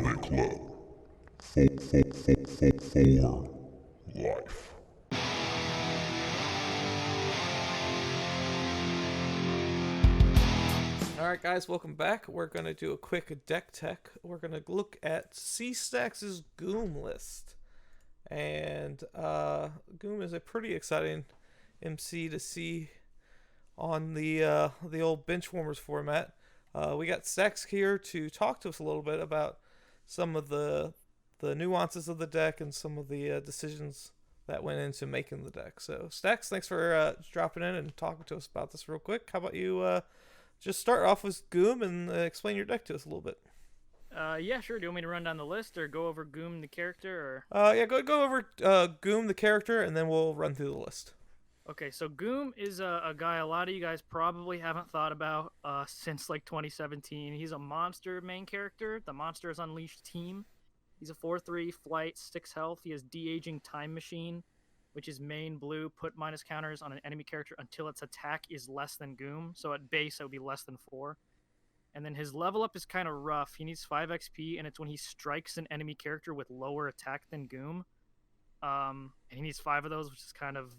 Club for life. Alright guys, welcome back. We're going to do a quick deck tech. We're going to look at C-Stack's Goom list. And Goom is a pretty exciting MC to see on the old Benchwarmers format. We got Stacks here to talk to us a little bit about some of the nuances of the deck and some of the decisions that went into making the deck. So Stacks, thanks for dropping in and talking to us about this real quick. How about you just start off with Goom and explain your deck to us a little bit? Yeah, sure. Do you want me to run down the list or go over Goom the character? Yeah, go over Goom the character, and then we'll run through the list. Okay, so Goom is a guy a lot of you guys probably haven't thought about since like 2017. He's a monster main character. The Monsters Unleashed team. He's a 4/3 flight, 6 health. He has de-aging time machine, which is main blue. Put minus counters on an enemy character until its attack is less than Goom. So at base, it would be less than 4. And then his level up is kind of rough. He needs 5 XP, and it's when he strikes an enemy character with lower attack than Goom. And he needs 5 of those, which is kind of...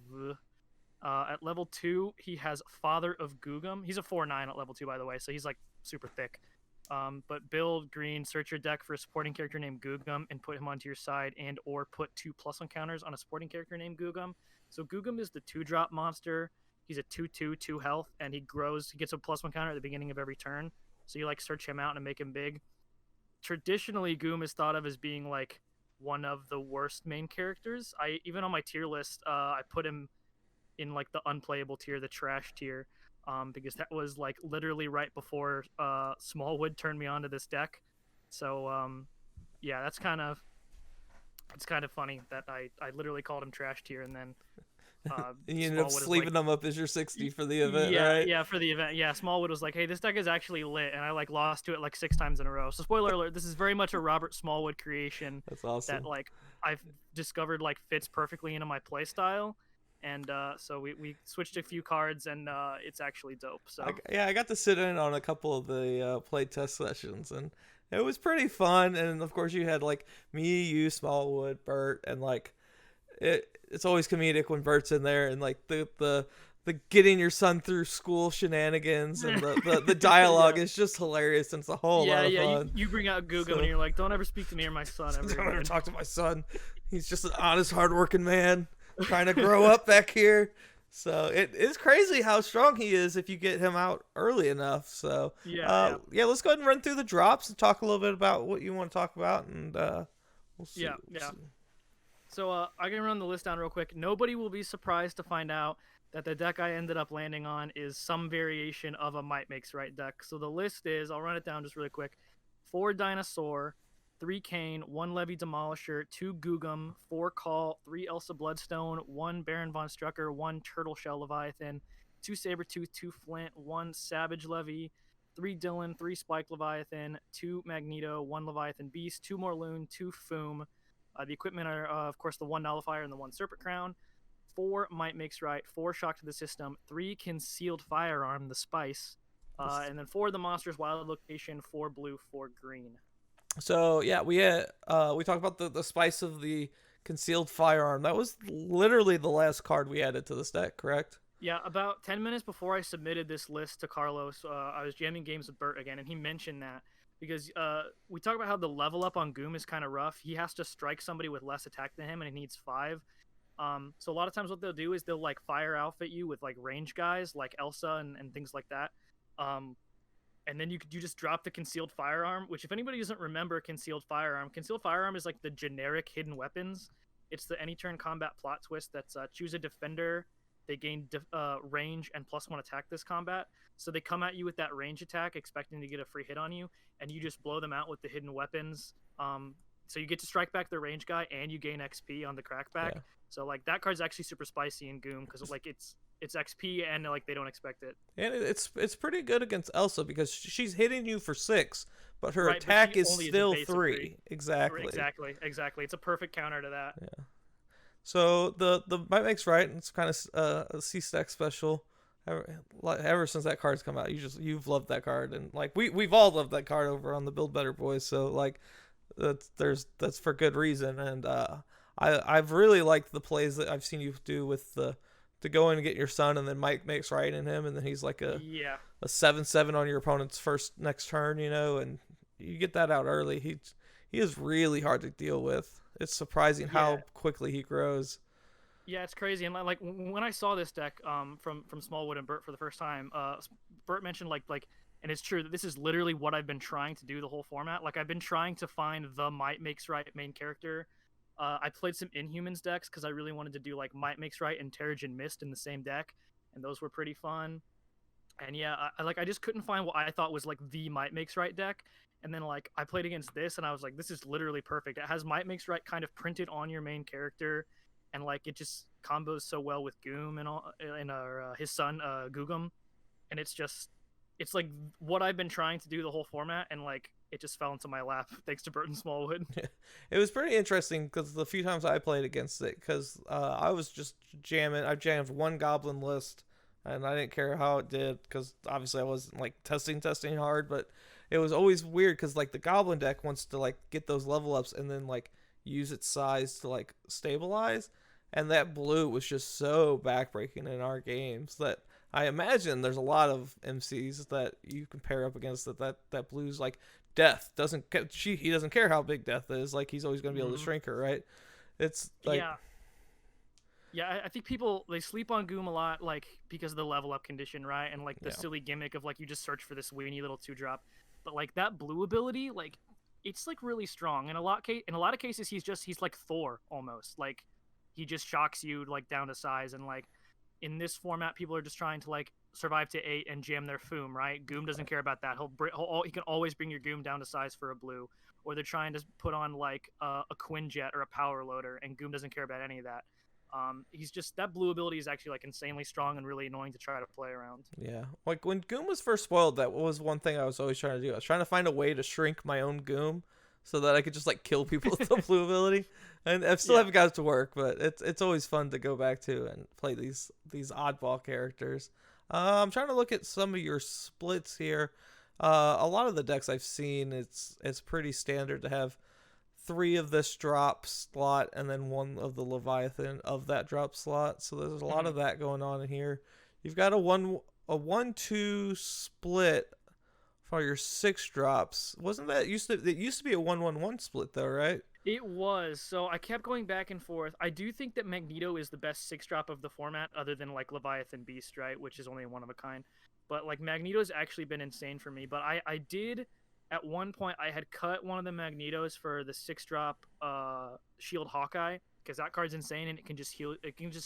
at level 2, he has Father of Googum. He's a 4/9 at level 2, by the way, so he's like super thick. But build green, search your deck for a supporting character named Googum and put him onto your side, and or put 2 +1 counters on a supporting character named Googum. So Googum is the 2-drop monster. He's a 2/2, 2 health, and he grows. He gets a +1 counter at the beginning of every turn. So you like search him out and make him big. Traditionally, Goom is thought of as being like one of the worst main characters. Even on my tier list, I put him in like the unplayable tier, the trash tier, because that was like literally right before Smallwood turned me on to this deck. So yeah, it's kind of funny that I literally called him trash tier, and then you ended up sleeving them up as your 60 for the event, yeah, right? Yeah, for the event. Yeah, Smallwood was like, hey, this deck is actually lit, and I like lost to it like 6 times in a row. So spoiler alert, this is very much a Robert Smallwood creation. That's awesome. That like I've discovered like fits perfectly into my playstyle. And so we switched a few cards, and it's actually dope. So I got to sit in on a couple of the play test sessions, and it was pretty fun. And of course, you had like me, you, Smallwood, Bert, and like it's always comedic when Bert's in there, and like the getting your son through school shenanigans and the dialogue yeah. is just hilarious, and it's a whole lot of fun. You bring out Googum, and you're like, don't ever speak to me or my son ever. Don't ever talk to my son. He's just an honest, hardworking man trying to grow up back here. So it is crazy how strong he is if you get him out early enough. So yeah, let's go ahead and run through the drops and talk a little bit about what you want to talk about, and we'll see. We'll see. So I can run the list down real quick. Nobody will be surprised to find out that the deck I ended up landing on is some variation of a Might Makes Right deck. So the list is, I'll run it down just really quick: 4 Dinosaur, 3 Kane, 1 Levy Demolisher, 2 Googum, 4 Call, 3 Elsa Bloodstone, 1 Baron Von Strucker, 1 Turtle Shell Leviathan, 2 Sabretooth, 2 Flint, 1 Savage Levy, 3 Dylan, 3 Spike Leviathan, 2 Magneto, 1 Leviathan Beast, 2 Morloon, 2 Foom. The equipment are, of course, the 1 Nullifier and the 1 Serpent Crown, 4 Might Makes Right, 4 Shock to the System, 3 Concealed Firearm, the Spice, and then 4 the Monsters Wild Location, 4 blue, 4 green. So yeah, we talked about the spice of the Concealed Firearm. That was literally the last card we added to this deck, correct? Yeah, about 10 minutes before I submitted this list to Carlos, I was jamming games with Bert again, and he mentioned that because we talk about how the level up on Goom is kind of rough. He has to strike somebody with less attack than him, and he needs 5. So a lot of times what they'll do is they'll like fire outfit you with like range guys like Elsa and things like that. And then you just drop the Concealed Firearm, which if anybody doesn't remember Concealed Firearm is like the generic hidden weapons. It's the any turn combat plot twist that's choose a defender, they gain range and +1 attack this combat. So they come at you with that range attack expecting to get a free hit on you, and you just blow them out with the hidden weapons. So you get to strike back the range guy, and you gain XP on the crackback. Yeah. So like that card's actually super spicy in Goom because like it's XP and like they don't expect it. And it's pretty good against Elsa because she's hitting you for 6, but her attack is still 3. Exactly. It's a perfect counter to that. Yeah. So the Might Makes Right. It's kind of a C-Stack special. Ever since that card's come out, you've loved that card, and like we've all loved that card over on the Build Better Boys. So like That's for good reason. And I've really liked the plays that I've seen you do with the to go in and get your son, and then Mike makes right in him, and then he's like Yeah. a 7/7 on your opponent's first next turn, and you get that out early. He is really hard to deal with. It's surprising Yeah. how quickly he grows. Yeah, it's crazy. And like when I saw this deck from Smallwood and Bert for the first time, Bert mentioned and it's true that this is literally what I've been trying to do the whole format. Like I've been trying to find the Might Makes Right main character. I played some Inhumans decks because I really wanted to do like Might Makes Right and Terrigen Mist in the same deck, and those were pretty fun. And yeah, I just couldn't find what I thought was like the Might Makes Right deck. And then like I played against this, and I was like, this is literally perfect. It has Might Makes Right kind of printed on your main character, and like it just combos so well with Goom and all, and his son Googum, and it's like what I've been trying to do the whole format, and like it just fell into my lap thanks to Burton Smallwood. It was pretty interesting because the few times I played against it, because I was just jamming. I jammed one goblin list, and I didn't care how it did because obviously I wasn't like testing hard, but it was always weird because like the goblin deck wants to like get those level ups and then like use its size to like stabilize, and that blue was just so backbreaking in our games that I imagine there's a lot of MCs that you can pair up against that blue's like death doesn't he doesn't care how big death is, like he's always going to be able to shrink her, right? It's like yeah, I think people they sleep on Goom a lot, like because of the level up condition, right? And like the silly gimmick of like you just search for this weenie little 2-drop, but like that blue ability, like it's like really strong. In a lot of cases, he's like Thor almost. Like he just shocks you like down to size, and like in this format, people are just trying to like survive to 8 and jam their Foom, right? Goom doesn't care about that. He can always bring your Goom down to size for a blue. Or they're trying to put on like a Quinjet or a Power Loader, and Goom doesn't care about any of that. He's just that blue ability is actually like insanely strong and really annoying to try to play around. Yeah, like when Goom was first spoiled, that was one thing I was always trying to do. I was trying to find a way to shrink my own Goom so that I could just like kill people with the blue ability. And I still haven't got it to work, but it's always fun to go back to and play these oddball characters. I'm trying to look at some of your splits here. A lot of the decks I've seen, it's pretty standard to have 3 of this drop slot and then 1 of the Leviathan of that drop slot. So there's a lot of that going on in here. You've got a 1-2 split for your 6 drops. Wasn't that it used to be a 1-1-1 split though, right? It was. So I kept going back and forth. I do think that Magneto is the best 6-drop of the format, other than like Leviathan Beast, right, which is only one of a kind. But like Magneto's actually been insane for me. But I did at one point I had cut one of the Magnetos for the 6-drop Shield Hawkeye, because that card's insane and it can just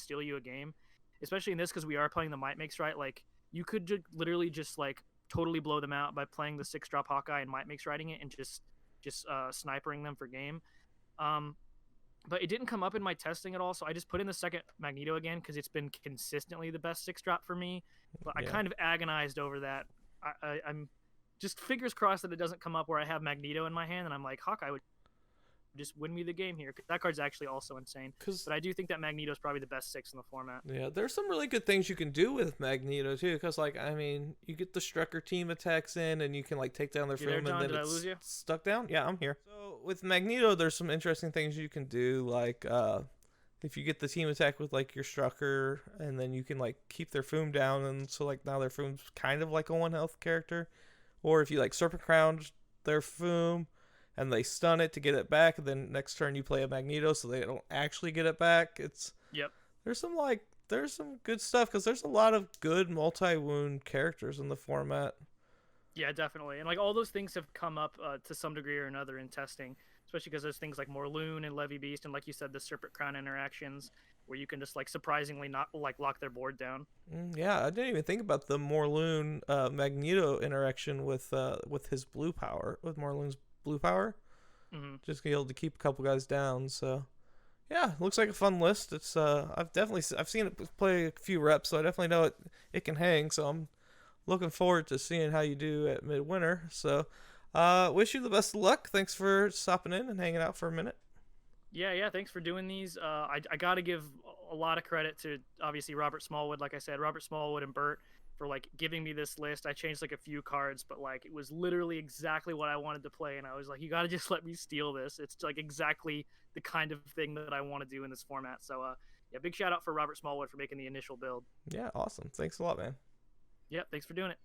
steal you a game. Especially in this, because we are playing the Might Makes Right. Like you could literally just like totally blow them out by playing the 6-drop Hawkeye and Might Makes Riding it and just snipering them for game. But it didn't come up in my testing at all, so I just put in the second Magneto again because it's been consistently the best 6-drop for me. But I kind of agonized over that. I'm just fingers crossed that it doesn't come up where I have Magneto in my hand and I'm like, Hawkeye would just win me the game here. That card's actually also insane. But I do think that Magneto is probably the best 6 in the format. Yeah, there's some really good things you can do with Magneto too, because like I mean, you get the Strucker team attacks in, and you can like take down their Foom, and then did I lose you? Stuck down. Yeah, I'm here. So with Magneto, there's some interesting things you can do, like if you get the team attack with like your Strucker, and then you can like keep their Foom down, and so like now their Foom's kind of like a 1 health character, or if you like Serpent Crown their Foom and they stun it to get it back, and then next turn you play a Magneto so they don't actually get it back. There's some good stuff, because there's a lot of good multi-wound characters in the format. Yeah, definitely. And like all those things have come up to some degree or another in testing, especially because there's things like Morloon and Levy Beast, and like you said, the Serpent Crown interactions where you can just like surprisingly not like lock their board down. Yeah, I didn't even think about the Morloon Magneto interaction with his blue power, with Morloon's blue power. Just be able to keep a couple guys down. So yeah, looks like a fun list. It's I've seen it play a few reps, so I definitely know it can hang. So I'm looking forward to seeing how you do at midwinter. So wish you the best of luck. Thanks for stopping in and hanging out for a minute. Yeah, thanks for doing these. I got to give a lot of credit to obviously Robert Smallwood. Like I said, Robert Smallwood and Bert, for like giving me this list. I changed like a few cards, but like it was literally exactly what I wanted to play, and I was like, you got to just let me steal this. It's like exactly the kind of thing that I want to do in this format. So yeah, big shout out for Robert Smallwood for making the initial build. Yeah, awesome. Thanks a lot, man. Yep, thanks for doing it.